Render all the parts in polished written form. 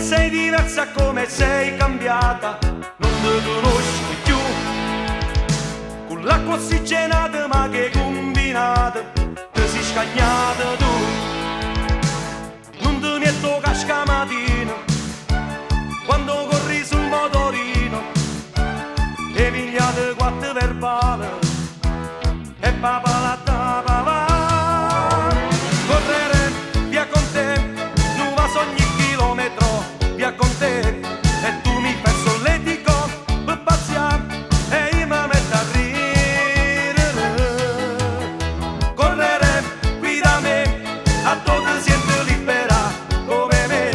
sei diversa, come sei cambiata, non ti conosci più. Con l'acqua ossigenata ma che combinata, ti sei scagnata tu. Non ti metto casca mattina, quando corri sul motorino, e pigliate quattro verbale, e papà la tapava. Correre via con te, non va ogni chilometro, via con te, e tu mi fai solletico, per pazziare, e io mi metto a ridere. Correre qui da me, a tutto siento libera, come me,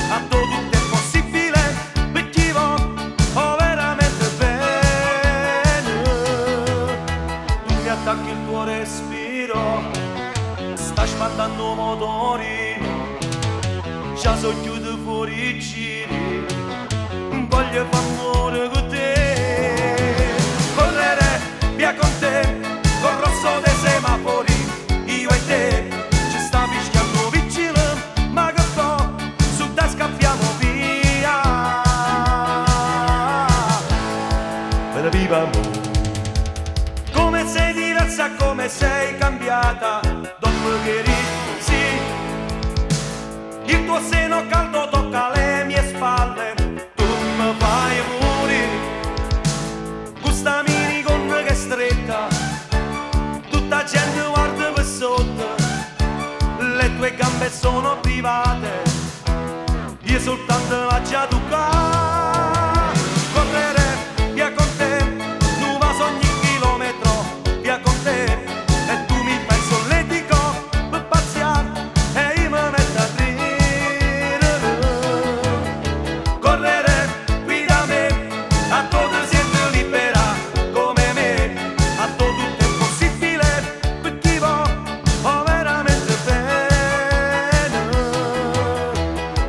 a tutto è possibile, perché ho veramente bene. Tu mi attacchi il tuo respiro, sta spandando motorino, già so chiuso fuori i giri, voglio far amore con te. Correre via con te, col rosso dei semafori, io e te, ci sta fischiando vicino, ma che po', su te scappiamo via. Per viva amore, come sei diversa, come sei cambiata, dopo che sì, il tuo seno caldo tocca le mie spalle, tu mi fai morire. Questa minigonna che è stretta, tutta gente guarda per sotto, le tue gambe sono private, io soltanto la già toccare. Correre via con te, non va ogni chilometro, via con te, e tu mi fai solletico, per pazziare, e io mi metto a ridere. Correre qui da me, a tutto siento libera, come me, a tutto è possibile, perché ho veramente bene.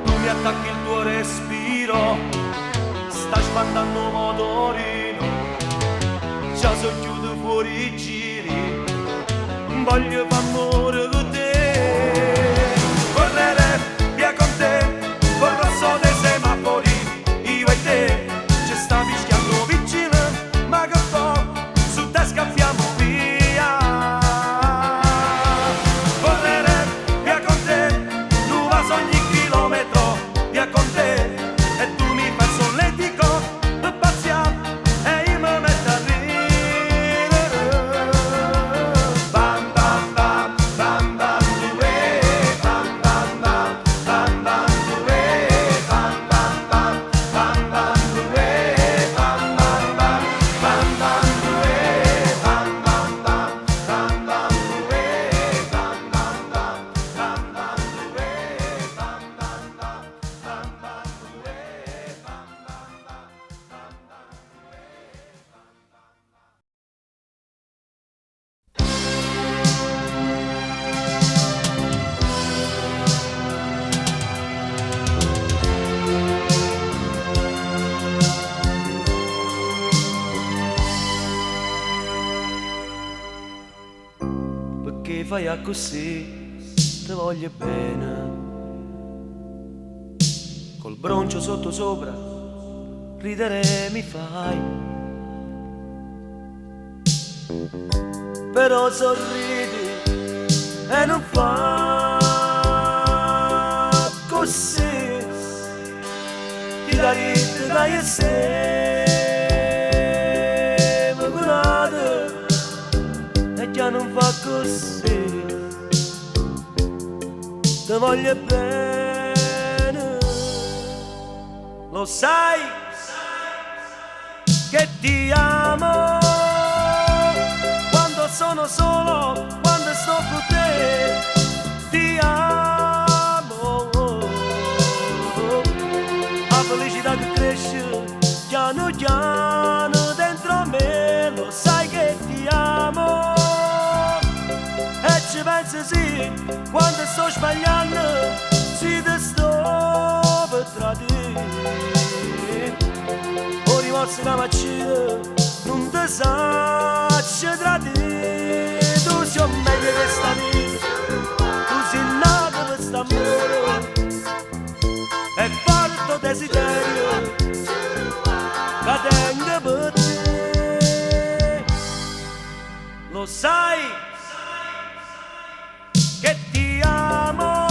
Tu mi attacchi il tuo respiro, sta spandando motorino, già so chiuso fuori i giri, voglio far amore con te. Correre via con te, col rosso dei semafori, io e te, ci sta fischiando vicino, ma che po', su te scappiamo via. Correre via con te, non va ogni chilometro, via con te, e tu mi fai solletico, per pazziare, e io mi metto a ridere. Bam bam bam, bam bam due, bam bam bam, bam bam due, bam bam bam, bam bam due, bam bam bam, bam bam due, bam bam bam, bam bam due, bam bam bam, bam bam due, bam bam bam, bam bam due, bam perché fai a così, ti voglio bene, col broncio sotto sopra, ridere mi fai, però sorridi e non fa così, ti dai e se mi guarda e già non fa così, ti voglio bene, lo sai che ti amo quando sono solo, quando sto con te, ti amo. La felicità che cresce piano piano dentro me, lo sai che ti amo, e ci pensi sì quando sto sbagliando, si ti sto per tradire. Rimorso che macchina non ti sacci tradire, tu sei meglio che sta vita, tu sei nato per st'amore, e porto sai che ti amo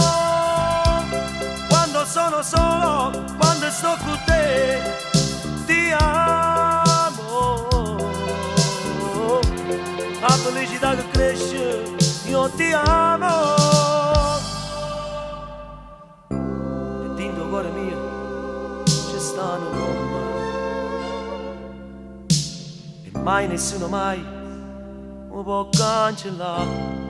quando sono solo, quando sto con te, ti amo. La felicità che cresce, io ti amo. E dentro cuore mio c'è sta un uomo, e mai nessuno mai mi può cancellare.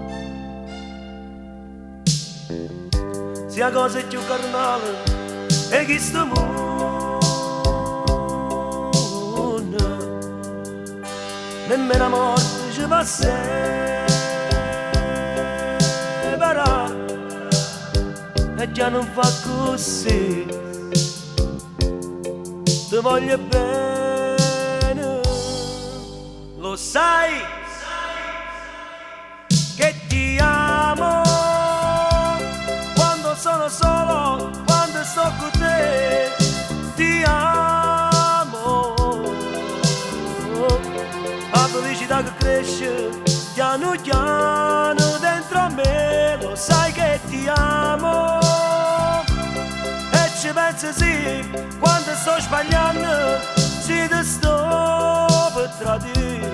Sia cosa più carnale e chi sto mondo, nemmeno la morte ci fa separare, e già non fa così, ti voglio bene, lo sai che ti amo quando sono solo, quando sto con te, ti amo. La felicità che cresce piano piano dentro a me, lo sai che ti amo. E ci penso sì, quando sto sbagliando, se ti sto per tradire.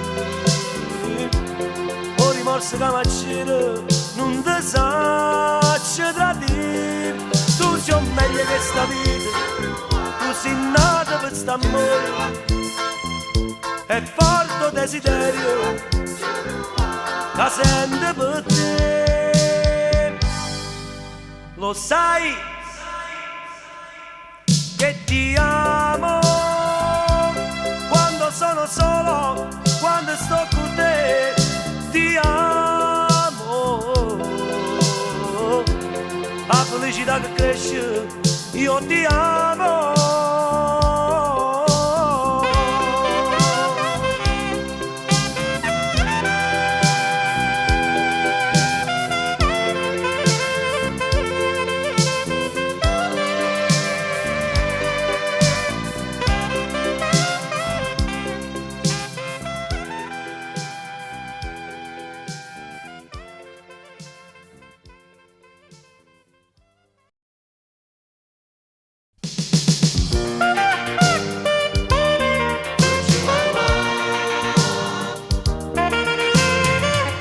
O rimorso che mi accide, non ti saccio tradire. Tu sei meglio che sta vita, tu sei nata per st'amore, è forte desiderio che sente per te. Lo sai che ti amo quando sono solo, quando sto con te, ti amo. La felicità che cresce, io ti amo.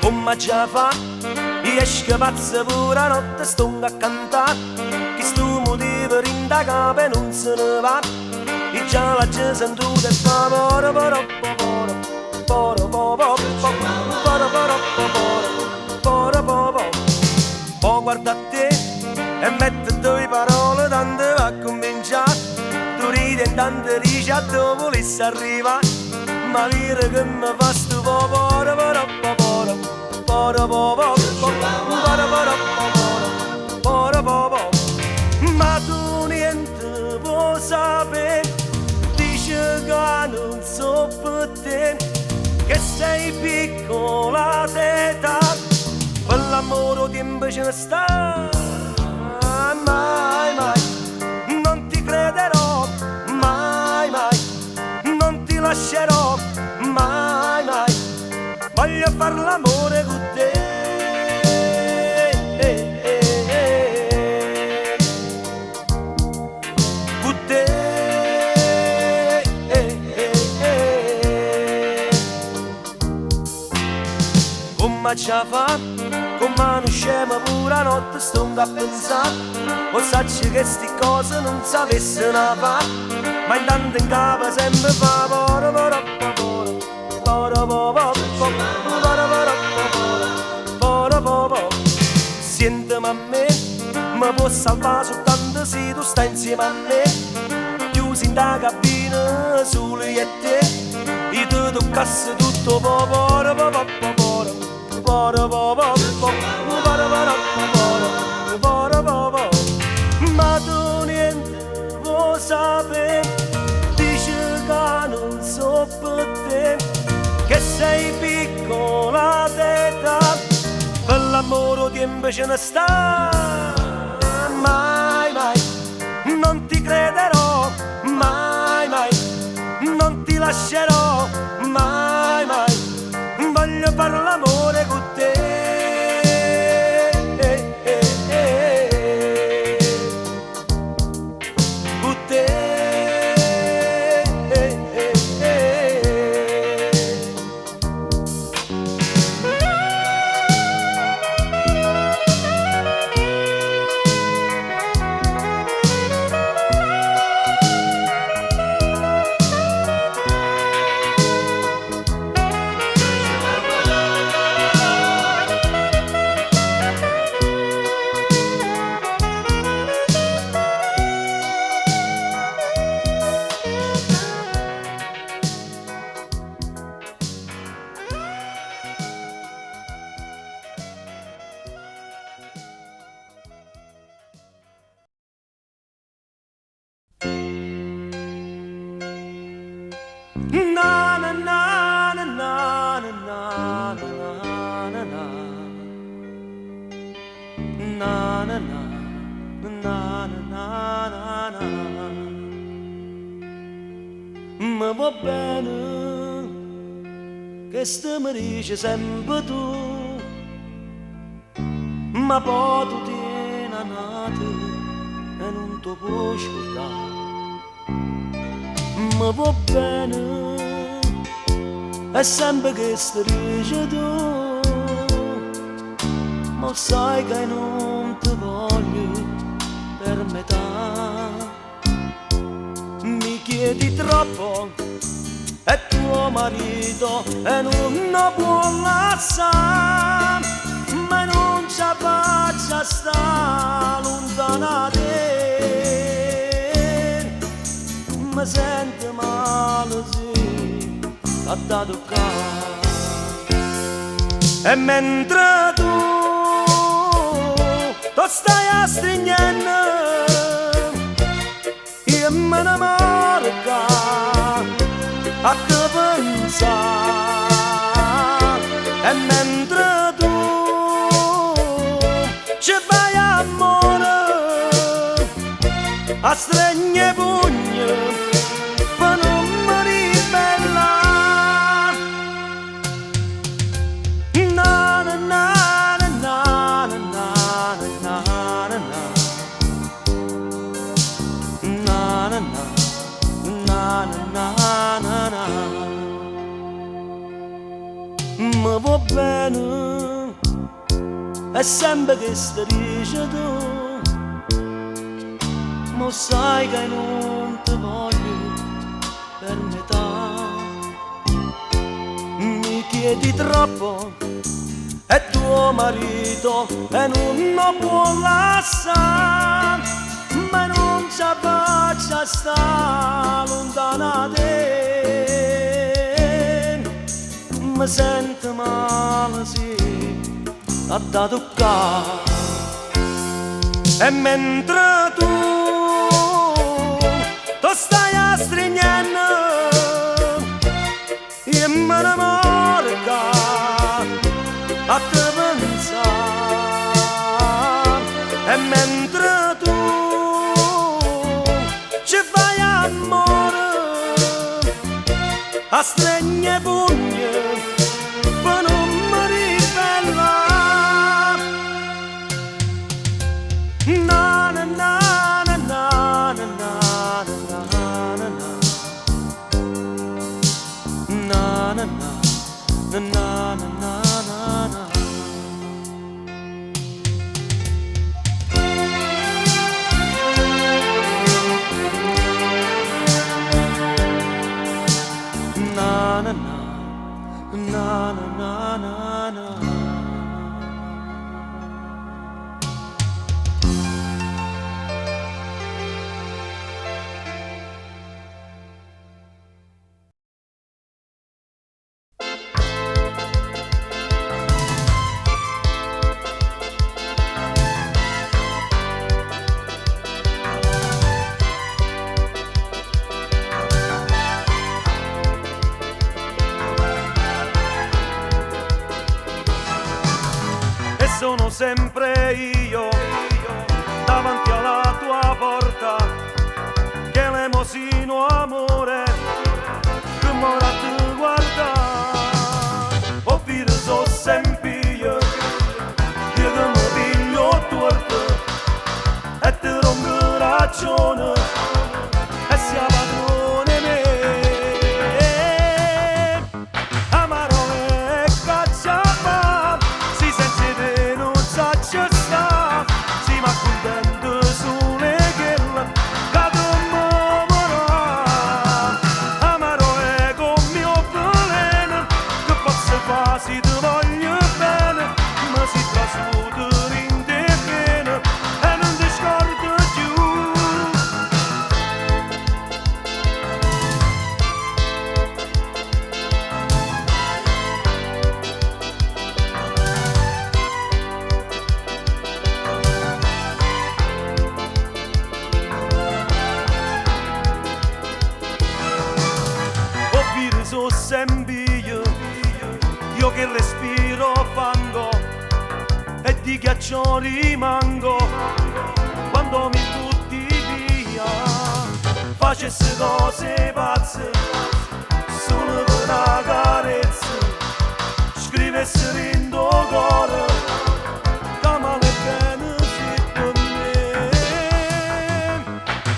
Come ce la fa? Riesco pazzo pure la notte, sto a cantare, che sto motivo rinda capo e non se ne va. E già la gente sentute e fa poro poro poro poro poro poro poro poro. Poi guarda a te e mette due parole, tanto va a cominciare. Tu ridi e tanto dici a dove volessi arrivare, ma dire che mi fa sto poro poro poro ma tu niente vuoi sapere, dici che non so per te, che sei piccola d'età, per l'amore tempo ce ne sta, mai mai, non ti crederò, mai mai, non ti lascerò, mai mai. Voglio far l'amore con te, con te, come ce la fa, come non scema pure la notte sto a pensare, o sacci che sti cose non sapessero fare, ma intanto in capo sempre fa poro poro poro poro poro. Sentimi a me, mi può salvare soltanto se tu stai insieme a me. Chiusi in da cabina, solo io e te, e ti toccassi tutto poro poro poro poro poro poro. Ma tu niente vuoi sapere, dici che non so per te, che sei piccola d'età, per l'amore tempo ce ne sta, mai mai, non ti crederò, mai mai, non ti lascerò, mai mai, voglio far l'amore na na na na na na. Ma va bene che sta mi dice sempre tu, ma poi tu tieni a nate e non ti puoi scordare. Ma va bene è sempre che sta dice tu, ma sai che non ti voglio per metà. Mi chiedi troppo e tuo marito e non lo può lasciare, ma non ci faccia sta lontana da te. Mi sento male sì, a da toccare. E mentre tu stai a stringere, io me ne marca a te pensare. E mentre tu ci fai amore, a stringere pugno per non mi ribellare. Na na na na na na na na na na na. Ma va bene è sempre che sta dice tu, ma sai che non ti voglio per metà. Mi chiedi troppo e tuo marito e non lo può lasciare, ma non ci faccia sta lontana da te. Mi sento male sì, a da toccare. E mentre tu stai a stringere, io me ne marca a te pensare. E mentre tu ci fai amore, a stringere pugno per non mi ribellare. Na na na na na na na na na na na na. Na na na na na. Sono sempre io davanti alla tua porta, che l'emosino amore che mora ti guarda. Ho visto sempre io che mi piglio torto e ti rompo ragione e sia padrone me. Amaro e cacciava si sente ci sta, si ma contento sole che la cado morà. Amaro è con mio veleno, che posso fare se ti voglio bene, ma si trasmuta in te pieno e non ti scordo più. So sempre io che respiro fango e di ghiaccio rimango quando mi butti via. Facesse cose pazze solo per una carezza, scrivesse in tuo cuore che male bene si per me.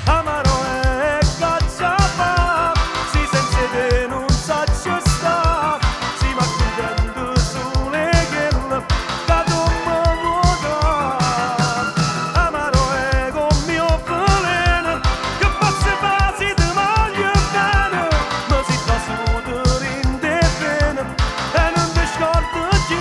Amaro è cacciapa, si senza te non sa ci sta, si ma contento sole che tu mi vuoi. Amaro è con mio veleno, che pazze fasi di voglio bene, ma si fa su rinde bene e non ti scordo più.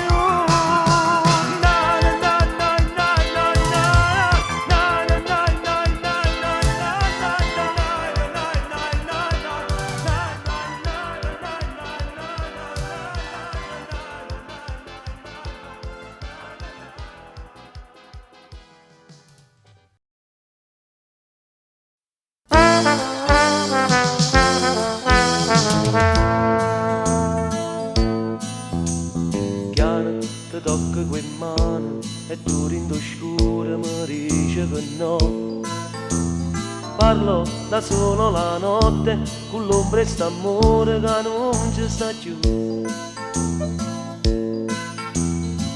Chiara ti tocca quelle mani e tu rindo scuro mi dice che no. Parlo da solo la notte con l'ombra e st'amore che non ci sta più.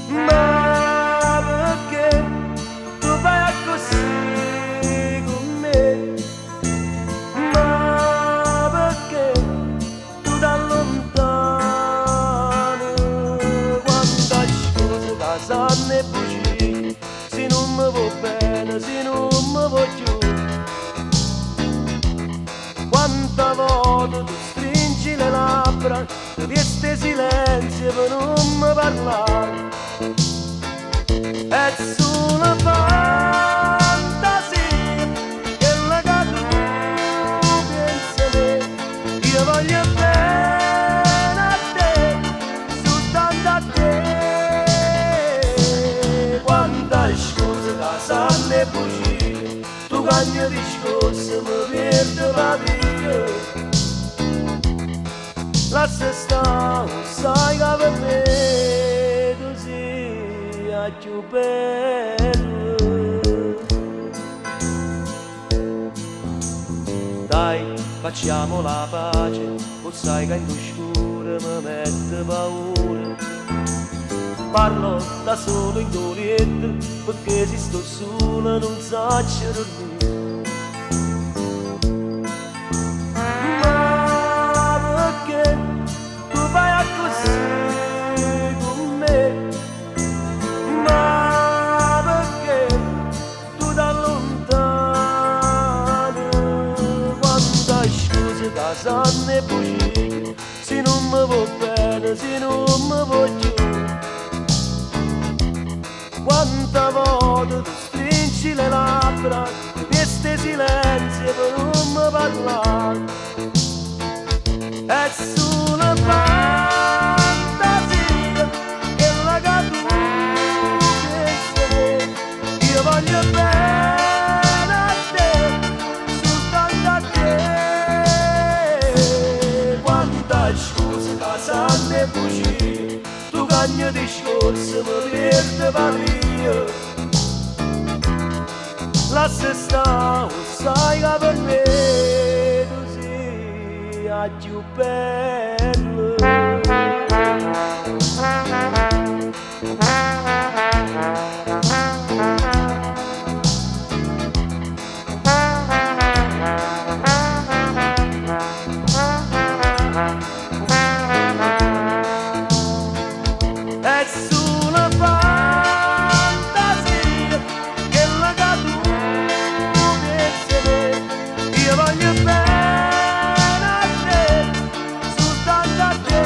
Ma perché tu fai così con me? Ma perché tu da lontano? Quanta scusa da sanno e bugie, se non mi vuoi bene, se non mi vuoi più. Quanta volta tu stringi le labbra, tu resti silenzio per non mi parlare. È solo fantasia, quella che tu pensi a me. Io voglio bene a te, soltanto a te. Quanta scusa da sanno e bugie, tu cagni discorso mi perdo la vita. Lascia stare, sai che per me tu sia più bello. Dai, facciamo la pace, o sai che in tu scuro mi mette paura. Parlo da solo in tuo letto, perché se sto sola non saccio dormire. Sanno e bugie, se non mi vuoi bene, se non mi vuoi più. Quanta volta tu stringi le labbra, resti silenzio per non mi parlare. È solo fantasia, quella che tu pensi a me. Io voglio bene a te, soltanto a te. Scusa che sanno e bugie, tu cagni discorso mi perdo via. Lascia stare, sai che per me tu sia più bello. È solo fantasia, quella che tu pensi a me. Io voglio bene a te, soltanto a te.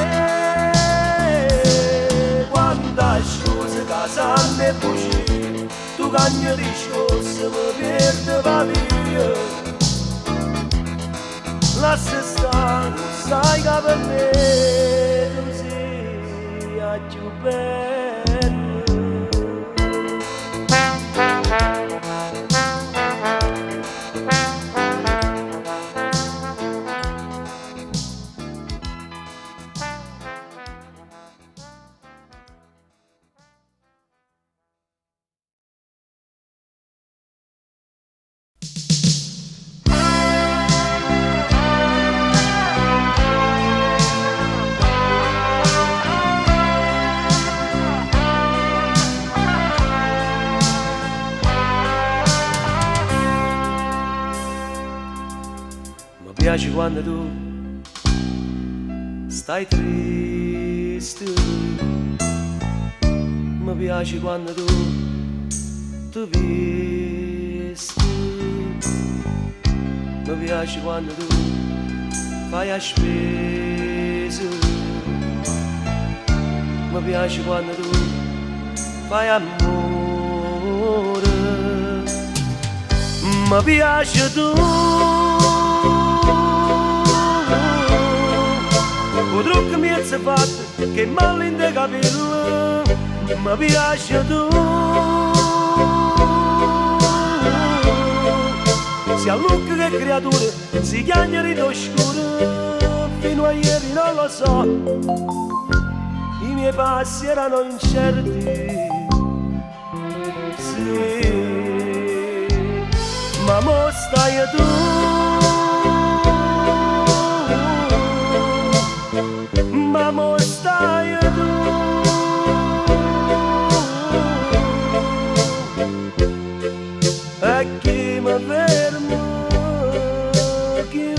Quanta scusa che sanno e bugie, tu cagni discorso mi perdo via. Lascia stare, sai che per me tu sia più bello. piace quando tu stai triste, mi piace quando tu visti, mi piace quando tu fai a spese, mi piace quando tu fai amore, mi piace tu. O trucco mi è fatto che mal in te capello, mi piace tu. Si allucca che creature si chiamano in oscuro, fino a ieri non lo so, i miei passi erano incerti. Sì, ma mo stai tu. Ma mo stai tu. E chi mi fermo più.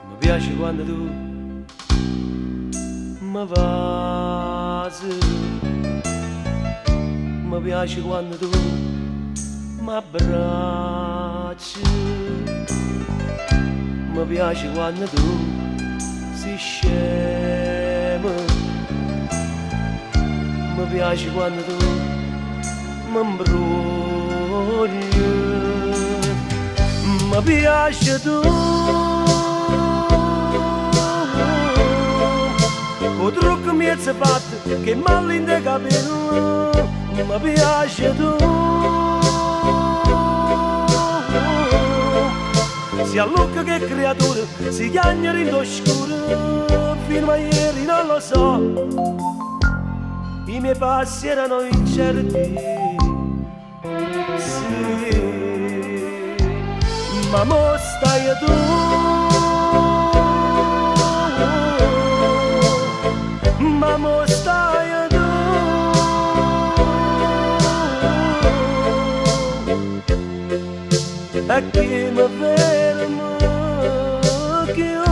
Mi piace quando tu mi vasi, mi piace quando tu mi abbracci, mi piace quando tu sei scema, mi piace quando tu mi imbrogli, mi piace tu. O trucco mi è fatto che mal in te capello, mi piace tu. Si allucca che creature si chiamano in oscuro, fino a ieri non lo so, i miei passi erano incerti. Sì, ma mo stai tu. Ma mo stai tu. E chi mi ferma più.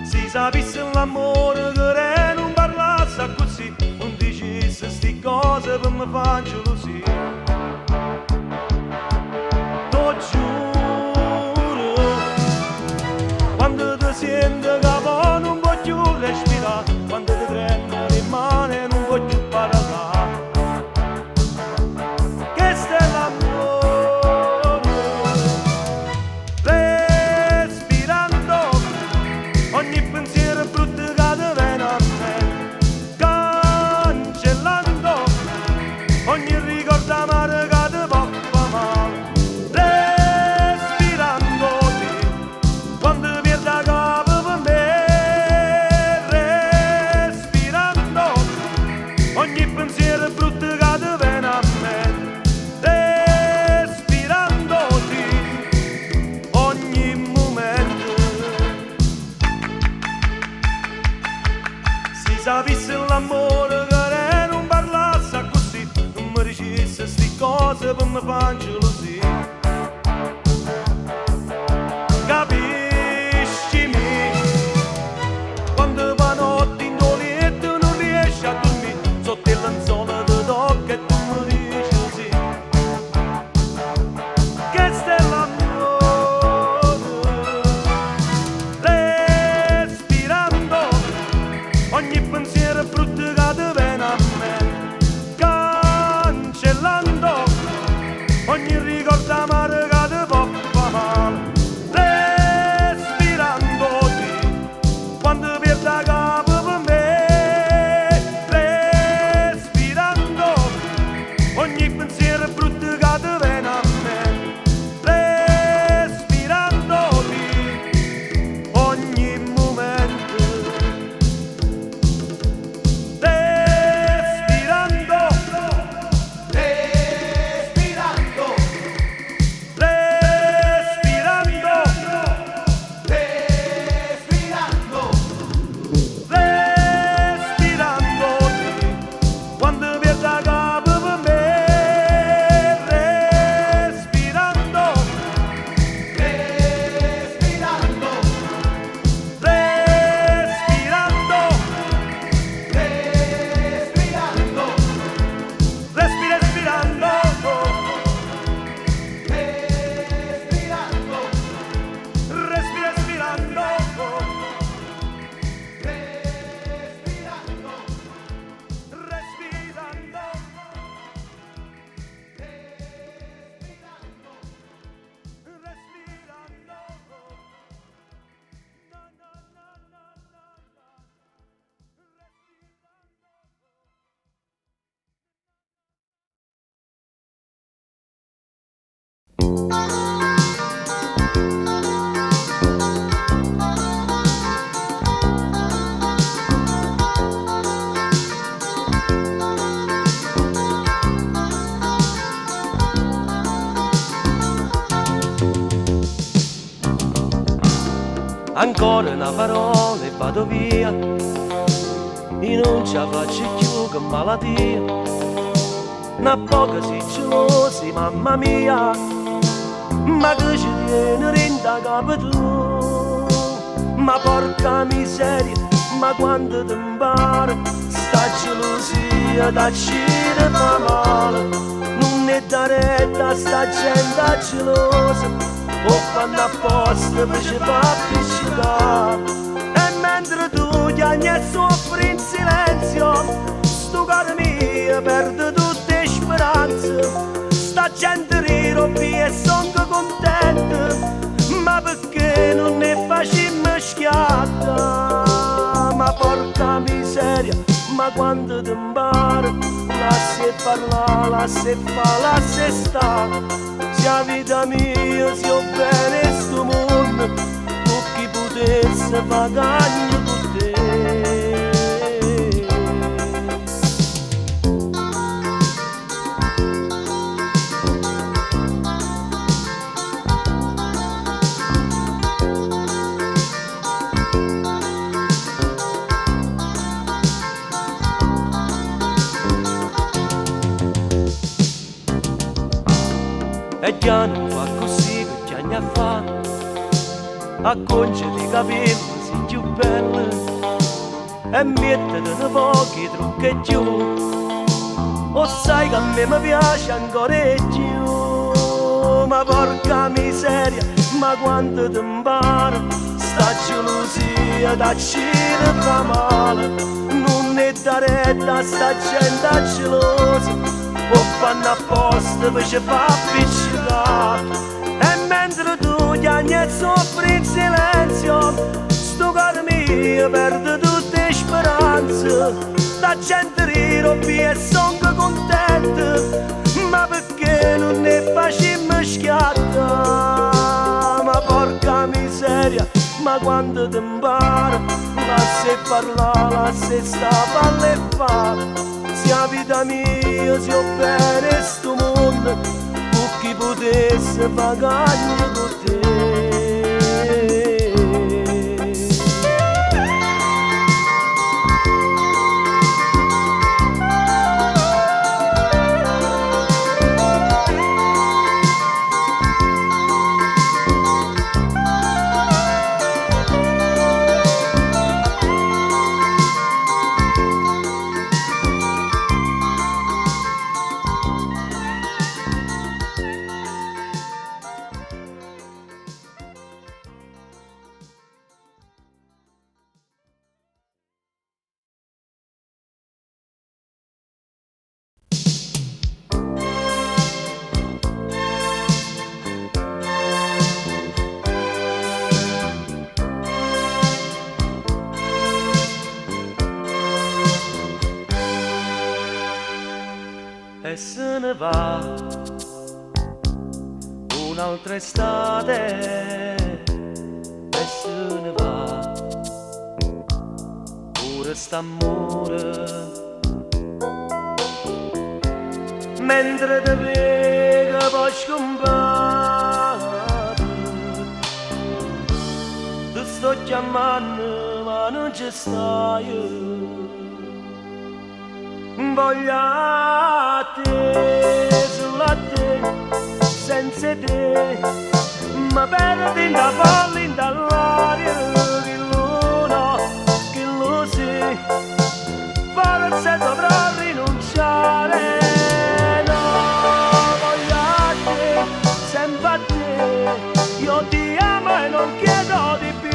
Si sapesse l'amore che re non parlasse così, non dicesse sti cose per me far gelosia. Lo giuro, quando ti senti capo non puoi più respirare, quando ti trema le mani non puoi più parlare. Questo è l'amore, respirando ogni pensiero brutto che ti viene a me, cancellando ogni ricordo amaro che ti fa male, respirandoti quando perdi capo per me, respirando ogni pensiero brutto che ti viene a me, respirandoti ogni momento. Si sapesse l'amore che re non parlasse così, non mi dicesse sti cose per me far gelosia. Capiscimi, quando va notte in tuo letto non riesci a dormire, sotto il lenzuolo ti tocca e tu mi dici sì. Questo è l'amore, respirando ogni pensiero brutto che ti viene a me, Ancora una parola e vado via, io non ce la faccio più che malattia. Una poca si gelosi, mamma mia, ma che ci tiene renda capo tu. Ma porca miseria, ma quando ti impara, sta gelosia da ci fa male. Non è da retta sta gente gelosa, o fanno apposta per ci fa appiccicare. E mentre tu chiami e soffri in silenzio, sto cuore mio perde tutte speranze. Sta gente rirobi e son contenta, ma perché non ne facciamo schiatta? Ma porca miseria, ma quando ti impara, lascia parlare, lascia fare, lascia stare. Sia vita mia, sia bene sto mondo, tu chi potesse pagare con te. E già non fa così che anni a fa, a conce di capelli si più belle, e mettete pochi trucchi giù, o sai che a me mi piace ancora più. Ma porca miseria, ma quando ti impara, sta gelosia da ci fa male. Non è da retta sta gente gelosa, o fanno apposta per ci fa appiccicare. E mentre tu chiami e soffri in silenzio, sto cuore mio perde tutte speranze. La gente rirobi e son contenta, ma perché non ne facciamo schiatta? Ma porca miseria, ma quando ti impara, lascia parlare, lascia sta palla e fare. Sia vita mia, sia bene sto mondo, tu chi potesse pagare con te. E se ne va un'altra estate, e se ne va pure st'amore. Mentre te vedo poi scompare, ti sto chiamando ma non ci stai. Voglio a te, sulla te, senza te, ma perdi in da folla, in dall'aria, che l'uno, che lo si, forse dovrò rinunciare. No, voglio a te, sempre a te, io ti amo e non chiedo di più.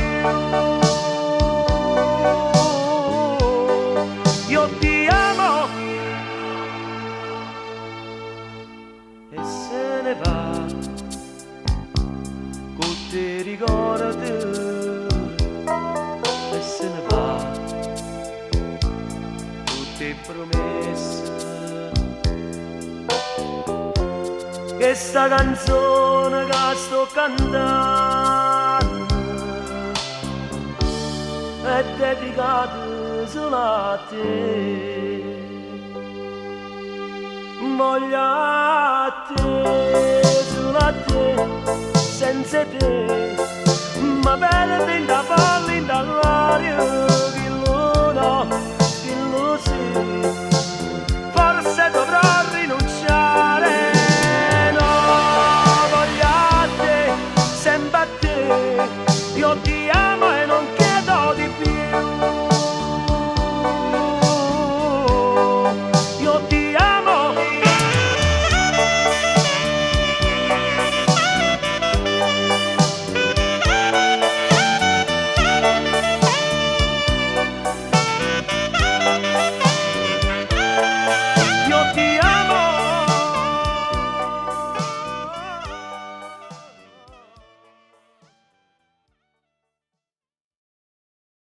Io ti amo. E se ne va, con te ricordi, e se ne va, tutte promesse, che sta canzone che sto cantando è dedicata solo a te. Voglio a te, solo a te, senza te, ma bella linda va, linda là.